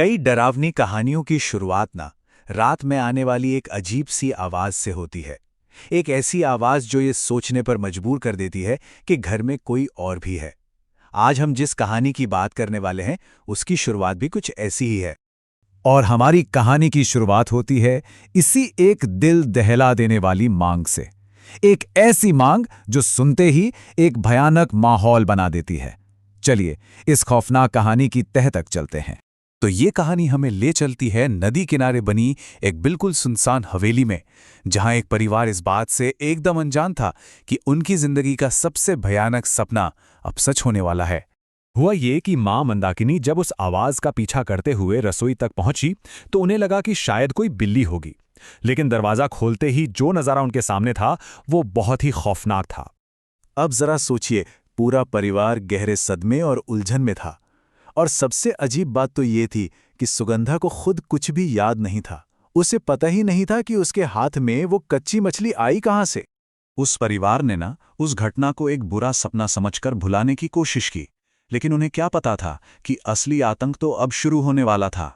कई डरावनी कहानियों की शुरुआत ना रात में आने वाली एक अजीब सी आवाज से होती है। एक ऐसी आवाज जो ये सोचने पर मजबूर कर देती है कि घर में कोई और भी है। आज हम जिस कहानी की बात करने वाले हैं उसकी शुरुआत भी कुछ ऐसी ही है। और हमारी कहानी की शुरुआत होती है इसी एक दिल दहला देने वाली मांग से। एक ऐसी मांग जो सुनते ही एक भयानक माहौल बना देती है। चलिए इस खौफनाक कहानी की तह तक चलते हैं। तो ये कहानी हमें ले चलती है नदी किनारे बनी एक बिल्कुल सुनसान हवेली में, जहां एक परिवार इस बात से एकदम अनजान था कि उनकी जिंदगी का सबसे भयानक सपना अब सच होने वाला है। हुआ ये कि मां मंदाकिनी जब उस आवाज का पीछा करते हुए रसोई तक पहुंची तो उन्हें लगा कि शायद कोई बिल्ली होगी, लेकिन दरवाजा खोलते ही जो नजारा उनके सामने था वो बहुत ही खौफनाक था। अब जरा सोचिए, पूरा परिवार गहरे सदमे और उलझन में था। और सबसे अजीब बात तो ये थी कि सुगंधा को खुद कुछ भी याद नहीं था। उसे पता ही नहीं था कि उसके हाथ में वो कच्ची मछली आई कहां से। उस परिवार ने ना उस घटना को एक बुरा सपना समझकर भुलाने की कोशिश की, लेकिन उन्हें क्या पता था कि असली आतंक तो अब शुरू होने वाला था।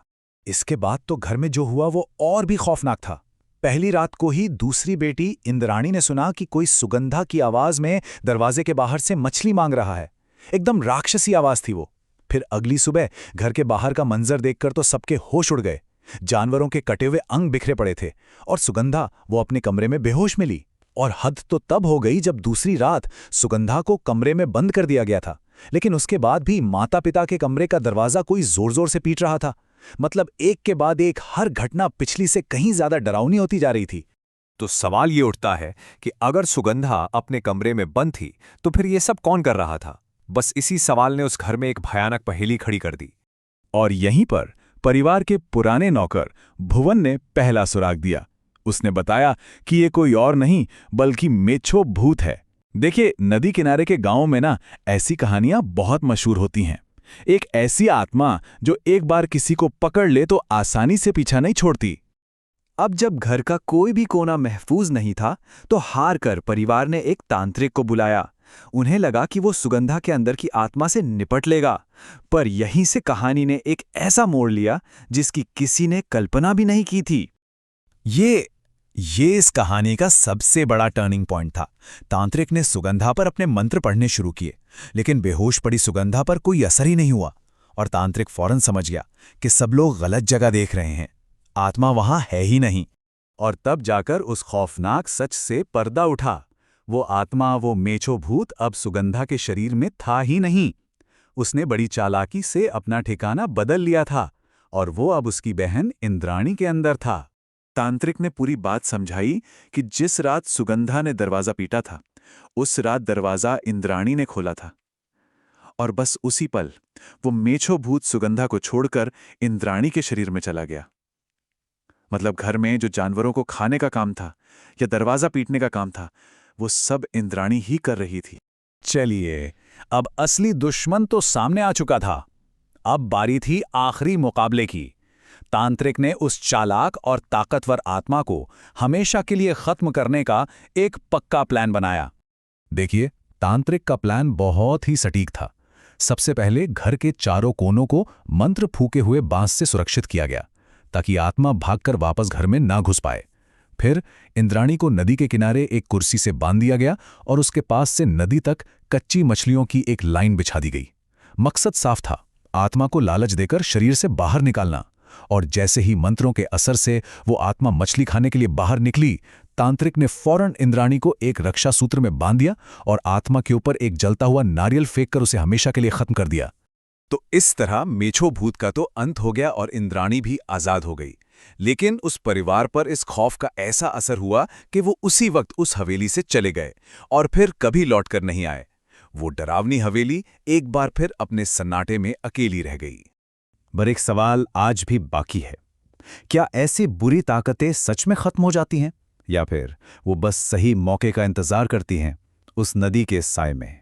इसके बाद तो घर में जो हुआ वो और भी खौफनाक था। पहली रात को ही दूसरी बेटी इंद्राणी ने सुना कि कोई सुगंधा की आवाज में दरवाजे के बाहर से मछली मांग रहा है। एकदम राक्षसी आवाज थी वो। फिर अगली सुबह घर के बाहर का मंजर देखकर तो सबके होश उड़ गए। जानवरों के कटे हुए अंग बिखरे पड़े थे और सुगंधा वो अपने कमरे में बेहोश मिली। और हद तो तब हो गई जब दूसरी रात सुगंधा को कमरे में बंद कर दिया गया था, लेकिन उसके बाद भी माता पिता के कमरे का दरवाजा कोई जोर जोर से पीट रहा था। मतलब एक के बाद एक हर घटना पिछली से कहीं ज्यादा डरावनी होती जा रही थी। तो सवाल ये उठता है कि अगर सुगंधा अपने कमरे में बंद थी तो फिर ये सब कौन कर रहा था। बस इसी सवाल ने उस घर में एक भयानक पहेली खड़ी कर दी। और यहीं पर परिवार के पुराने नौकर भुवन ने पहला सुराग दिया। उसने बताया कि ये कोई और नहीं बल्कि मेछो भूत है। देखिए, नदी किनारे के गांवों में ना ऐसी कहानियां बहुत मशहूर होती हैं। एक ऐसी आत्मा जो एक बार किसी को पकड़ ले तो आसानी से पीछा नहीं छोड़ती। अब जब घर का कोई भी कोना महफूज नहीं था तो हार कर परिवार ने एक तांत्रिक को बुलाया। उन्हें लगा कि वो सुगंधा के अंदर की आत्मा से निपट लेगा, पर यहीं से कहानी ने एक ऐसा मोड़ लिया जिसकी किसी ने कल्पना भी नहीं की थी। ये इस कहानी का सबसे बड़ा टर्निंग पॉइंट था। तांत्रिक ने सुगंधा पर अपने मंत्र पढ़ने शुरू किए, लेकिन बेहोश पड़ी सुगंधा पर कोई असर ही नहीं हुआ। और तांत्रिक फौरन समझ गया कि सब लोग गलत जगह देख रहे हैं, आत्मा वहां है ही नहीं। और तब जाकर उस खौफनाक सच से पर्दा उठा। वो आत्मा, वो मेछो भूत अब सुगंधा के शरीर में था ही नहीं। उसने बड़ी चालाकी से अपना ठिकाना बदल लिया था और वो अब उसकी बहन इंद्राणी के अंदर था। तांत्रिक ने पूरी बात समझाई कि जिस रात सुगंधा ने दरवाजा पीटा था उस रात दरवाजा इंद्राणी ने खोला था। और बस उसी पल वो मेछो भूत सुगंधा को छोड़कर इंद्राणी के शरीर में चला गया। मतलब घर में जो जानवरों को खाने का काम था या दरवाजा पीटने का काम था, वो सब इंद्राणी ही कर रही थी। चलिए, अब असली दुश्मन तो सामने आ चुका था। अब बारी थी आखिरी मुकाबले की। तांत्रिक ने उस चालाक और ताकतवर आत्मा को हमेशा के लिए खत्म करने का एक पक्का प्लान बनाया। देखिए, तांत्रिक का प्लान बहुत ही सटीक था। सबसे पहले घर के चारों कोनों को मंत्र फूके हुए बांस से सुरक्षित किया गया ताकि आत्मा भागकर वापस घर में ना घुस पाए। फिर इंद्राणी को नदी के किनारे एक कुर्सी से बांध दिया गया और उसके पास से नदी तक कच्ची मछलियों की एक लाइन बिछा दी गई। मकसद साफ था, आत्मा को लालच देकर शरीर से बाहर निकालना। और जैसे ही मंत्रों के असर से वो आत्मा मछली खाने के लिए बाहर निकली, तांत्रिक ने फौरन इंद्राणी को एक रक्षा सूत्र में बांध दिया और आत्मा के ऊपर एक जलता हुआ नारियल फेंककर उसे हमेशा के लिए खत्म कर दिया। तो इस तरह मेछो भूत का तो अंत हो गया और इंद्राणी भी आजाद हो गई। लेकिन उस परिवार पर इस खौफ का ऐसा असर हुआ कि वो उसी वक्त उस हवेली से चले गए और फिर कभी लौटकर नहीं आए। वो डरावनी हवेली एक बार फिर अपने सन्नाटे में अकेली रह गई। पर एक सवाल आज भी बाकी है, क्या ऐसी बुरी ताकतें सच में खत्म हो जाती हैं या फिर वो बस सही मौके का इंतजार करती हैं उस नदी के साए में?